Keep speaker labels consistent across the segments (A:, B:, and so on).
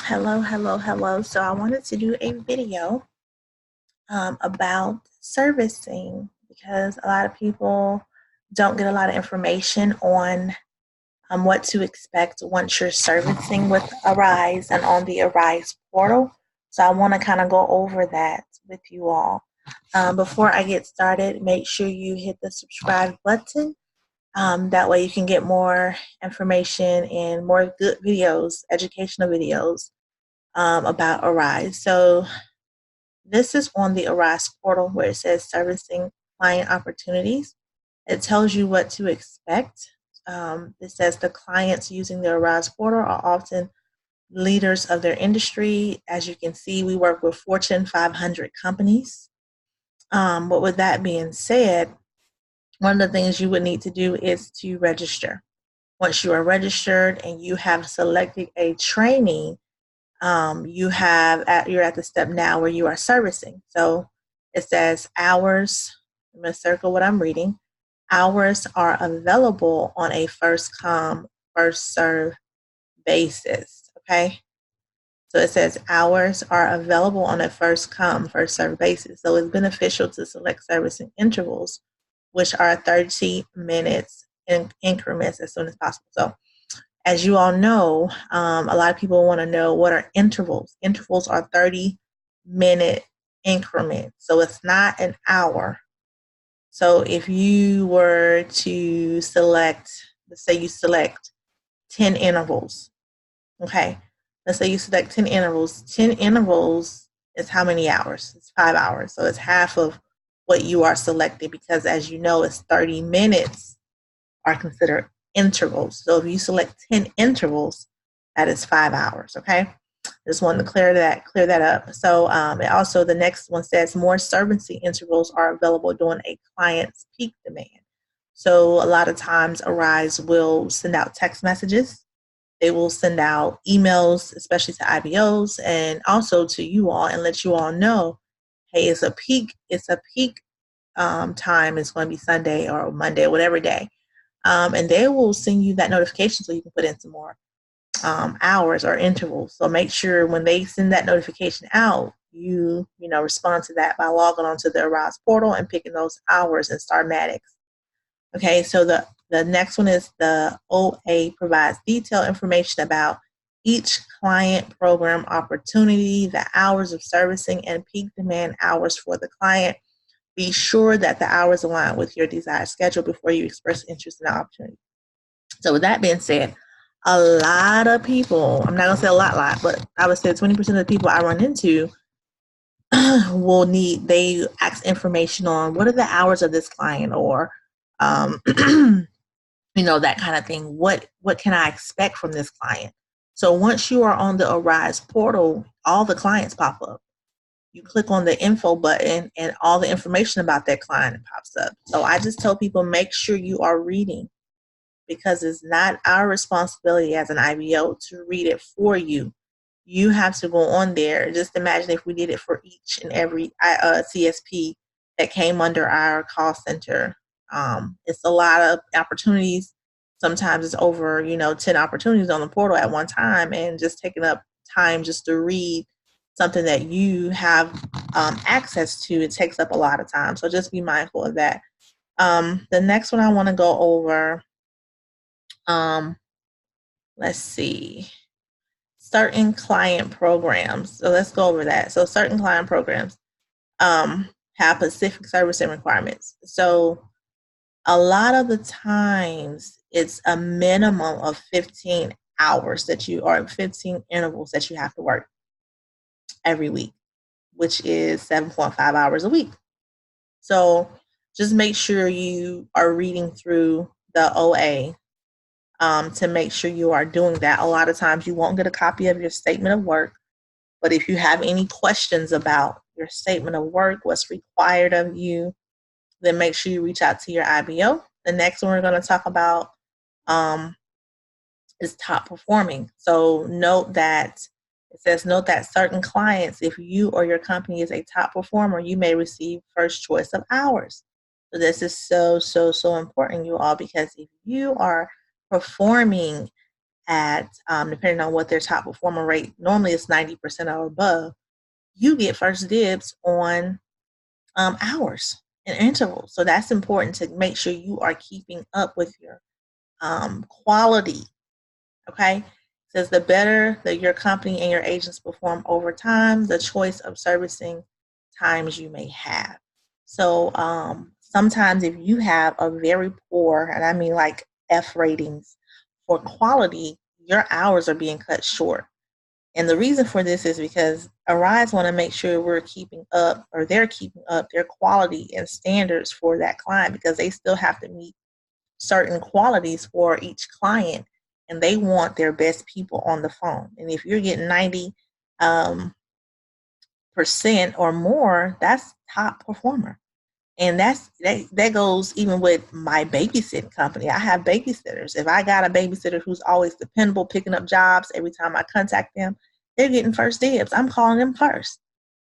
A: Hello, hello, hello. So I wanted to do a video about servicing because a lot of people don't get a lot of information on what to expect once you're servicing with Arise and on the Arise portal. So I want to kind of go over that with you all. Before I get started, make sure you hit the subscribe button. That way you can get more information and more good videos, educational videos about Arise. So this is on the Arise portal where it says servicing client opportunities. It tells you what to expect. It says the clients using the Arise portal are often leaders of their industry. As you can see, we work with Fortune 500 companies. But with that being said, one of the things you would need to do is to register. Once you are registered and you have selected a training, you're at the step now where you are servicing. So it says hours. I'm going to circle what I'm reading. Hours are available on a first come, first serve basis. Okay. So it says hours are available on a first come, first serve basis. So it's beneficial to select servicing intervals, which are 30 minutes in increments as soon as possible. So as you all know, a lot of people want to know what are intervals. Intervals are 30-minute increments. So it's not an hour. So if you were to select, let's say you select 10 intervals. Okay. Let's say you select 10 intervals. 10 intervals is how many hours? It's 5 hours. So it's half of what you are selecting because as you know, it's 30 minutes are considered intervals. So if you select 10 intervals, that is 5 hours. Okay. Just wanted to clear that up. So it also, the next one says more servicing intervals are available during a client's peak demand. So a lot of times Arise will send out text messages. They will send out emails, especially to IBOs and also to you all and let you all know, hey, it's a peak time. It's going to be Sunday or Monday, whatever day. And they will send you that notification so you can put in some more hours or intervals. So make sure when they send that notification out, you respond to that by logging onto the Arise portal and picking those hours in Starmatics. Okay, so the next one is the OA provides detailed information about each client program opportunity, the hours of servicing, and peak demand hours for the client. Be sure that the hours align with your desired schedule before you express interest in the opportunity. So with that being said, a lot of people, I'm not going to say a lot, but I would say 20% of the people I run into they ask information on what are the hours of this client or, that kind of thing. What can I expect from this client? So once you are on the Arise portal, all the clients pop up. You click on the info button and all the information about that client pops up. So I just tell people, make sure you are reading because it's not our responsibility as an IBO to read it for you. You have to go on there. Just imagine if we did it for each and every CSP that came under our call center. It's a lot of opportunities. Sometimes it's over, 10 opportunities on the portal at one time and just taking up time just to read something that you have access to. It takes up a lot of time. So just be mindful of that. The next one I want to go over, let's see, certain client programs. So let's go over that. So certain client programs have specific service and requirements. So a lot of the times it's a minimum of 15 hours that you are 15 intervals that you have to work every week, which is 7.5 hours a week. So just make sure you are reading through the OA to make sure you are doing that. A lot of times you won't get a copy of your statement of work, but if you have any questions about your statement of work, what's required of you, then make sure you reach out to your IBO. The next one we're going to talk about is top performing. So note that certain clients, if you or your company is a top performer, you may receive first choice of hours. So this is so important, you all, because if you are performing at, depending on what their top performer rate, normally it's 90% or above, you get first dibs on hours and intervals. So that's important to make sure you are keeping up with your quality. Okay. It says the better that your company and your agents perform over time, the choice of servicing times you may have. So sometimes if you have a very poor, and I mean like F ratings for quality, your hours are being cut short. And the reason for this is because Arise want to make sure we're keeping up, or they're keeping up their quality and standards for that client, because they still have to meet certain qualities for each client, and they want their best people on the phone. And if you're getting 90% or more, that's top performer. And that goes even with my babysitting company. I have babysitters. If I got a babysitter who's always dependable, picking up jobs every time I contact them, they're getting first dibs. I'm calling them first.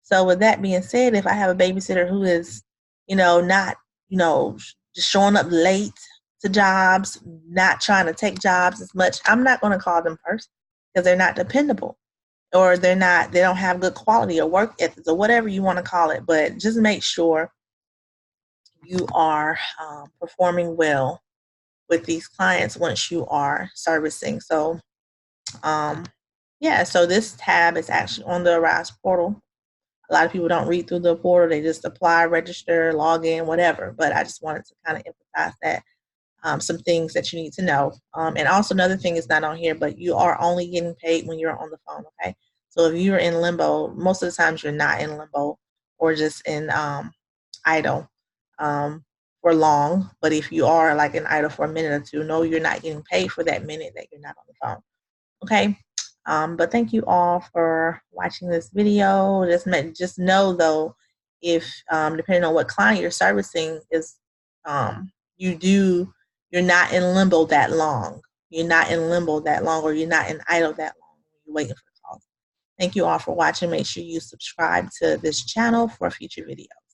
A: So with that being said, if I have a babysitter who is, not, just showing up late to jobs, not trying to take jobs as much, I'm not going to call them first, because they're not dependable, or they don't have good quality or work ethics or whatever you want to call it. But just make sure you are performing well with these clients once you are servicing. So so this tab is actually on the Arise portal. A lot of people don't read through the portal. They just apply, register, log in, whatever. But I just wanted to kind of emphasize that some things that you need to know. And also another thing is not on here, but you are only getting paid when you're on the phone, okay? So if you're in limbo, most of the times you're not in limbo, or just in idle for long. But if you are like in idle for a minute or two, no, you're not getting paid for that minute that you're not on the phone, okay? But thank you all for watching this video. Just know though, if depending on what client you're servicing is, you're not in limbo that long. You're not in limbo that long, or you're not in idle that long. You're waiting for calls. Thank you all for watching. Make sure you subscribe to this channel for future videos.